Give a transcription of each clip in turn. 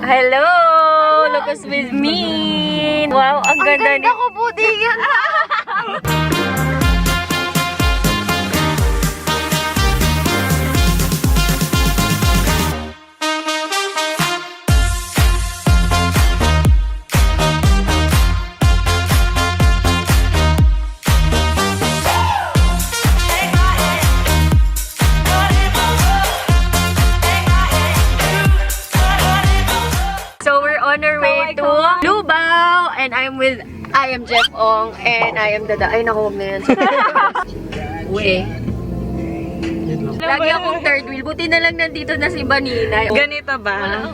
Hello! Look who's with me! Wow, ang ganda ni... Ang ganda ko po, Digan! So we're on our way to Lubao and I am Jeff Ong and I am Dada. Ay naku, wag na yan. Uwe. Lagi akong third wheel. Buti na lang nandito na si Banina. Ganito ba?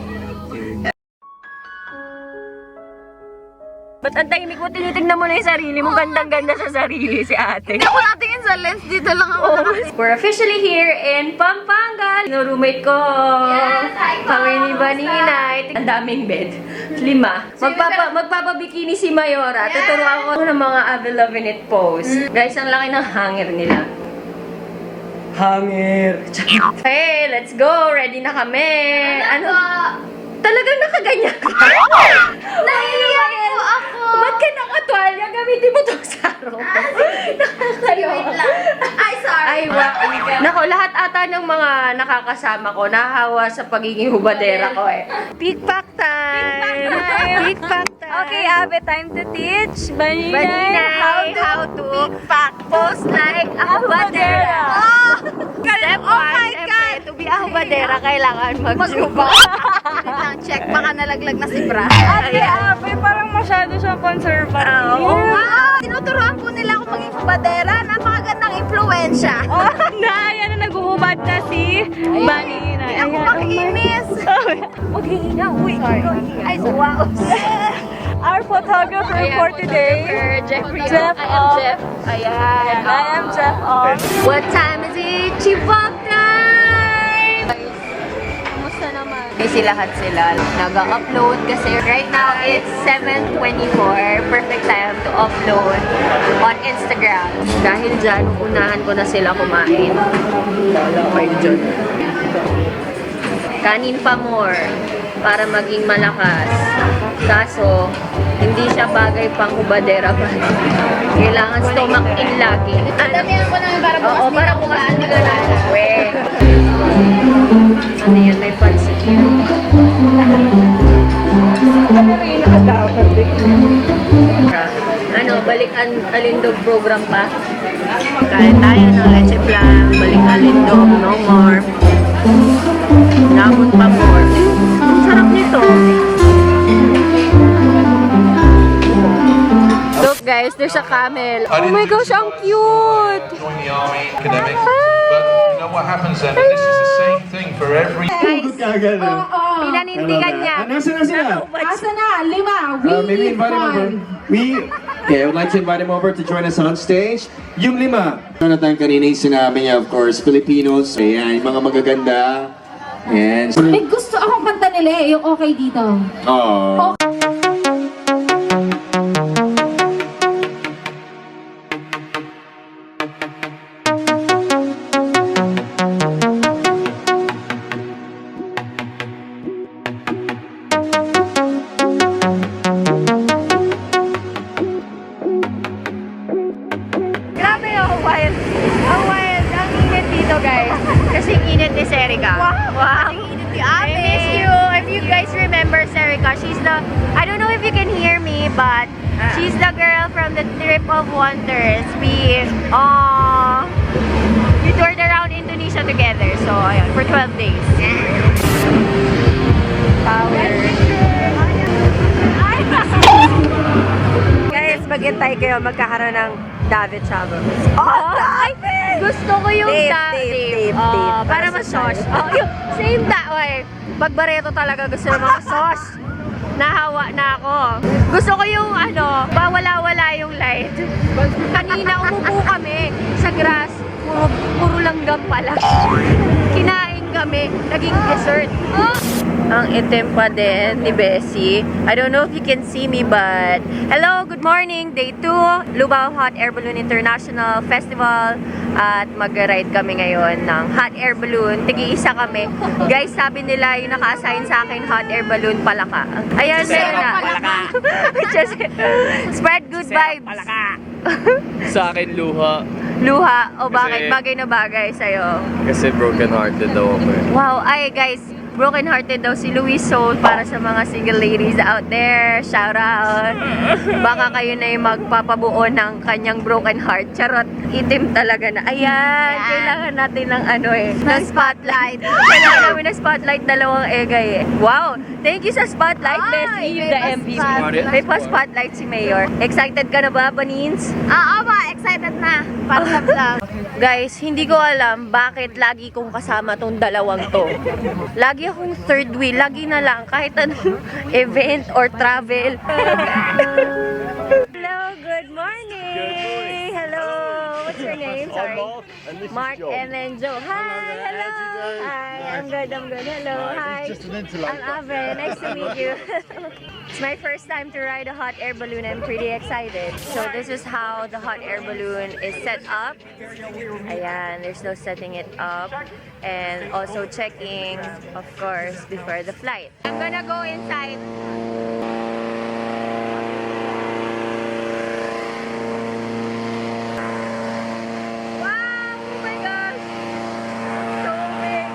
Ba't ang tahimik mo? Tinitignan mo na yung sarili mo. Gandang-ganda sa sarili si ate. Hindi ako natingin sa lens. Dito lang ako nakatingin. We're officially here in Pampanga. Yung roommate ko. Yes, hi po. Kami ni Banina. Ang daming bed. 5. Magpapabikini si Mayora. Tuturuan ko ng mga Avril Lavigne pose. Guys, ang laki ng hanger nila. Hanger. Hey, let's go. Ready na kami. Ano? Talagang nakaganyan ka? Nahihiyak po ako. Ba't ka nakatwalya? Gamitin mo itong sarong. Wait lang. Ay, sorry. Ay, nako, lahat ata ng mga nakakasama ko nahawa sa pagiging hubadera ko eh. Pickpack time! Pickpack time! Okay, Abe, time to teach. Banina, how to pickpack. pose like a hubadera. Oh! Step Oh one, my syempre, God! to be a hubadera, kailangan mag-zuba. Wait lang, check. Baka nalaglag na si Bra. Ate Abe, parang masyado siyang conservative. Oo. Wow! Tinuturuan po nila ako maging hubadera. Napakagandang impluensya. Oh, yan na naguhubad na si Banina. Hindi ako makinis. Maghihina, uy. Ay, wow. Our photographer for today, Jeff I am Ong. Jeff. Ayan. I am Jeff Ong. What time is it? Chibok time! Kumusta naman? Busy lahat sila. Nag-upload kasi right now it's 7:24. Perfect time to upload on Instagram. Dahil dyan, unahan ko na sila kumain. Wala kayo dyan. Kanin pa more para maging malakas. Kaso, hindi siya bagay pang hubadera pa. Kailangan stomach in lagi. Damihan ko naman para bukas. Oo, para bukas hindi ka na uwi. Ano yan? May pansit yun. Ano, balik alindog program pa? Kain tayo ng leche plan, balik alindog, no more. Namon pa more. Ang sarap nito. Look guys, there's a camel. Oh my gosh, ang cute! Join the army, academic. But you know what happens then? And this is the same thing for every. Pinanindigan niya. Nasaan na sila? Asa na? 5. Maybe invite him over. Okay, I would like to invite him over to join us on stage. Yung 5. Ano tayong kanina yung sinabi niya, of course, Filipinos. Ayan, yung mga magaganda. And... May gusto akong kanta nila eh, yung okay dito. Oh. Grabe ang wild. Ang wild. Ang init dito, guys. Kasi init ni Serica. Wow. Ang init ni I Abe. miss you. If you guys remember Serica, she's the... I don't know if you can hear me, but she's the girl from the Trip of Wonders. We toured around Indonesia together. So, ayun, for 12 days. Power. Guys, maghintay kayo. Magkakaroon ng David Chavez. Ay! Gusto ko yung Dave. Para mas sauce. Same that way. Pag Barreto talaga gusto ng mga sauce. Nahawa na ako. Gusto ko yung bawala-wala yung light. Kanina umupo kami sa grass. Puro langgam pala. Kinain kami, naging dessert. Ang itim pa din ni Bessie. I don't know if you can see me, but hello, good morning, day 2, Lubao Hot Air Balloon International Festival. At mag-ride kami ngayon ng hot air balloon. Tigi-isa kami. Guys, sabi nila yung naka-assign sa akin hot air balloon palaka. Ayan, meron na. Just spread good vibes. Sa akin, luha. Luha. O bakit? Kasi- Bagay na bagay sa'yo. Kasi broken hearted daw ako eh. Wow, ay guys, broken-hearted daw si Louis Soul para sa mga single ladies out there. Shout out. Baka kayo na yung magpapabuo ng kanyang broken heart. Charot, itim talaga na. Ayan, kailangan natin ng ano eh, ng spotlight. Kailangan namin ng spotlight, dalawang egay eh. Wow, thank you sa spotlight, Bessie. may The MVP. May pa-spotlight si Mayor. Excited ka na ba, Banins? Oo ba, excited na. Para sa vlog. Guys, hindi ko alam bakit lagi kong kasama tong dalawang to. Lagi akong third wheel, lagi na lang, kahit anong event or travel. Hello, good morning! Hello! What's your name? Sorry. Mark and then Joe. Hi! Hello! Hi! I'm good, I'm good. Hello! Hi! I'm Ave. Nice to meet you. It's my first time to ride a hot air balloon. I'm pretty excited. So this is how the hot air balloon is set up. Ayan, there's no setting it up. And also checking, of course, before the flight. I'm gonna go inside. Wow! Oh my gosh! So big!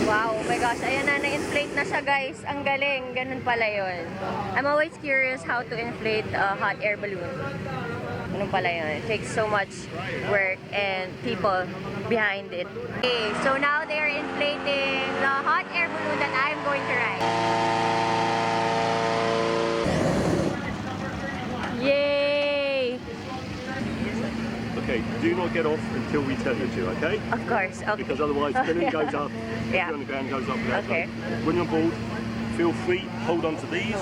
Wow, oh my gosh, ayan na, na-inflate na siya guys. Ang galing, ganun pala yun. I'm always curious how to inflate a hot air balloon. Ganun pala yun. It takes so much work and people behind it. Okay, so now they're inflating the hot air balloon that I'm going to ride. Yay! Okay, do not get off until we tell you to, okay? Of course, okay. Because otherwise, balloon goes up, Yeah. everyone on the ground goes up without Okay. going. When you're on board, feel free, hold on to these,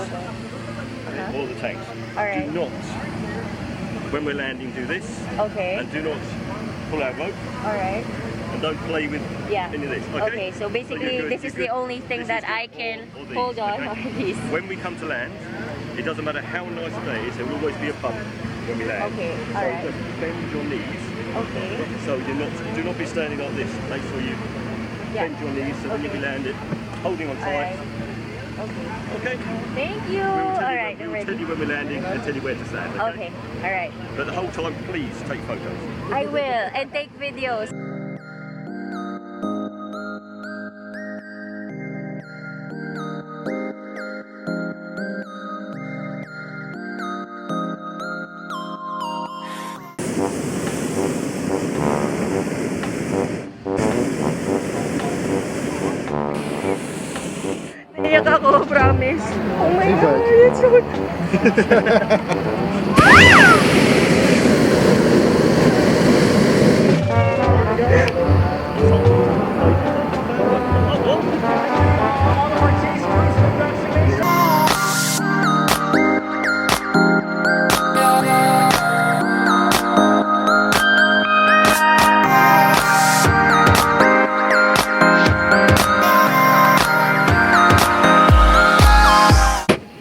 or the tanks. Alright. Do not, when we're landing, do this, Okay, and do not pull out rope, alright. and don't play with Yeah. any of this, Okay, okay? so basically you're good, this is you're the good. only thing This that is I good, can or these, hold on, okay? or these. When we come to land, it doesn't matter how nice the day is, there will always be a bump when we land. Okay, So alright. just bend your knees. Okay. So you're not, do not be standing like this. Make sure you Yeah. bend your knees so when you Okay. land it, holding on tight. Alright. Okay. Okay? Thank you. Alright, I'm We'll tell ready. you when we're landing and tell you where to stand. Okay. Alright. But the whole time, please take photos. I will. And take videos. Naiyak ako, promise. Oh my God, it's so...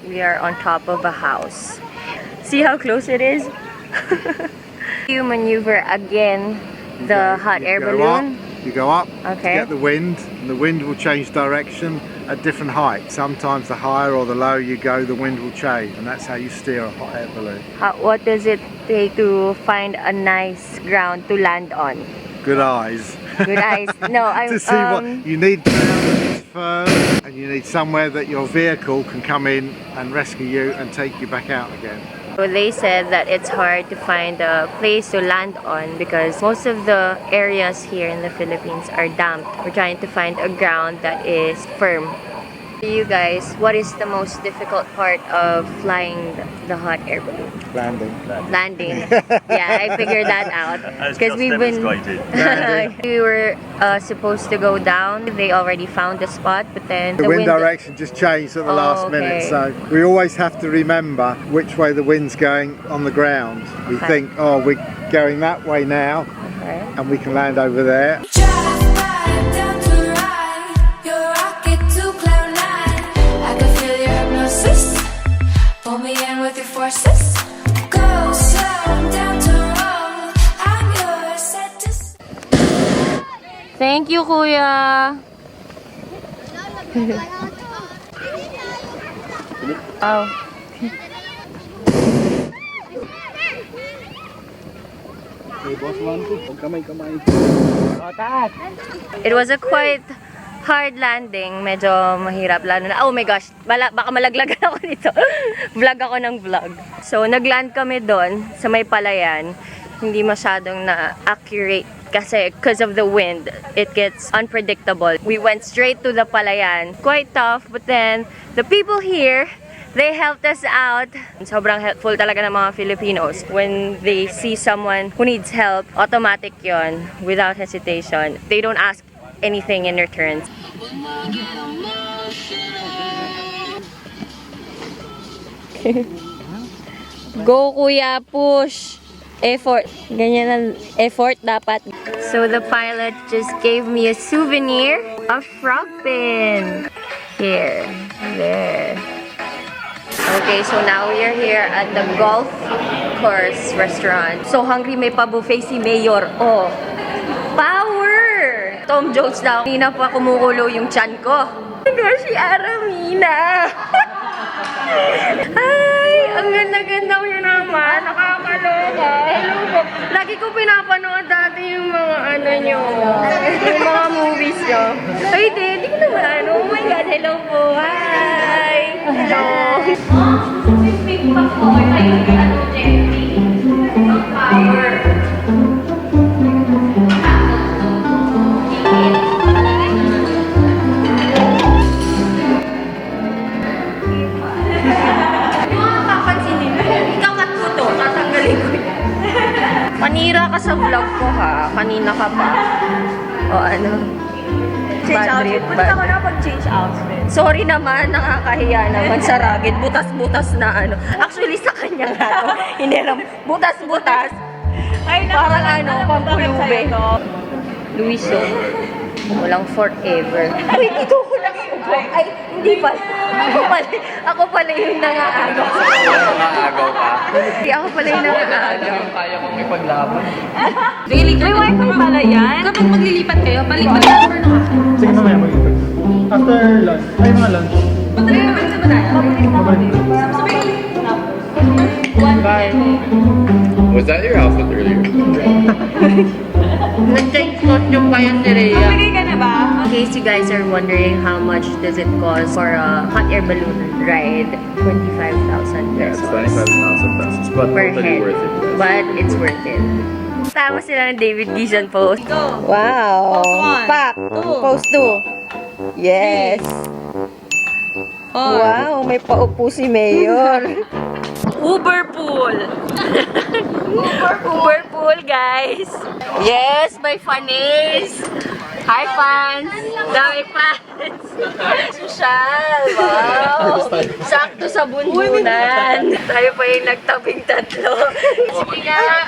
We are on top of a house. See how close it is? You maneuver again the hot air balloon. You go up Okay. to get the wind, and the wind will change direction at different heights. Sometimes the higher or the lower you go, the wind will change, and that's how you steer a hot air balloon. What does it take to find a nice ground to land on? Good eyes. Good eyes. No, I'm to see what you need. Firm, and you need somewhere that your vehicle can come in and rescue you and take you back out again. So they said that it's hard to find a place to land on because most of the areas here in the Philippines are damp. We're trying to find a ground that is firm You guys, what is the most difficult part of flying the hot air balloon? Landing. Landing. Yeah, I figured that out. As Because just we've been. demonstrated. We were supposed to go down. They already found the spot, but then The wind direction just changed at the last minute, so we always have to remember which way the wind's going on the ground. We Okay. think, oh, we're going that way now, Okay. and we can land over there. Pull me in with your forces. Go slow down to roll. I'm yours, set to. Thank you, Kuya. Oh. It was a quite hard landing. Medyo mahirap. Lalo na, oh my gosh, baka malaglagan ako dito. Vlog ako ng vlog. So, nagland kami doon sa may palayan. Hindi masyadong na-accurate kasi because of the wind, it gets unpredictable. We went straight to the palayan. Quite tough, but then the people here, they helped us out. Sobrang helpful talaga ng mga Filipinos. When they see someone who needs help, automatic yon, without hesitation. They don't ask anything in return. Go, Kuya, push! Effort. Ganyan ang effort dapat. So the pilot just gave me a souvenir, a frog pin. Here. There. Okay, so now we are here at the Golf Course Restaurant. So hungry, may pa-buffet si Mayor. Oh, power! Tom Jones daw. Kanina pa kumukulo yung tiyan ko. Oh my gosh, si Aramina! Ay, ang ganda-ganda mo naman. Nakakaloka. Hello po. Lagi ko pinapanood dati yung mga ano nyo. Yung mga movies nyo. Ay, hindi ko naman. Oh my God, hello po. Hi! Hello! Power! Panira ka sa vlog ko ha. Kanina ka pa. O ano? Change outfit. Pwede bad. ako na pag-change outfit. Sorry naman, nakakahiya naman sa rugged. Butas-butas na ano. Actually, sa kanya nga to. Hindi lang, butas-butas. Ay, Parang ano, pampulube. Luiso. Walang forever. Ay, dito ko lang upo. Ay, hindi pala. Ako pala yung nangaagaw. Nakagaw ka. Hindi, ako pala yung nangaagaw. Kaya kong ipaglaban. May wifi pala yan? Kapag maglilipat kayo, balik-balik number ng akin. Sige, mamaya mag-ipag. After lunch. Ay, mga lunch. Madali naman sa banana. Bye. Was that your outfit earlier? Nag-change costume kayo si Rhea. Bigay ka na ba? In case you guys are wondering how much does it cost for a hot air balloon ride, 25,000 Yeah, it's pesos 25,000 pesos, but per totally head. worth it. But it's worth it. Tama sila ng David Gison post. Go. Wow! Post one. Pak! Two. Post 2. Yes! Four. Wow! May paupo si Mayor. Uber pool. Uber pool, guys! Yes! May fans! Hi, fans! Dami fans! Sosyal! Wow! Sakto sa bunbunan! Tayo pa yung nagtabing tatlo. Sige nga!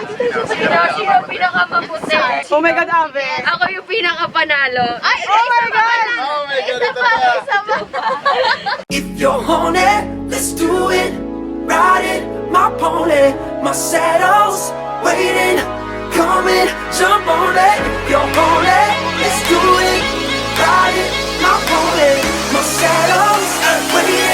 Sino pinakamaputi? Oh my God, Ave. Ako yung pinakapanalo. Ay! Oh my God! Oh my God, ito pa! If you're on it, let's do it. Ride it, my pony, my saddle's waiting. Come and jump on it. If you're on it, let's do it. Ride it, my pony, my saddle's waiting.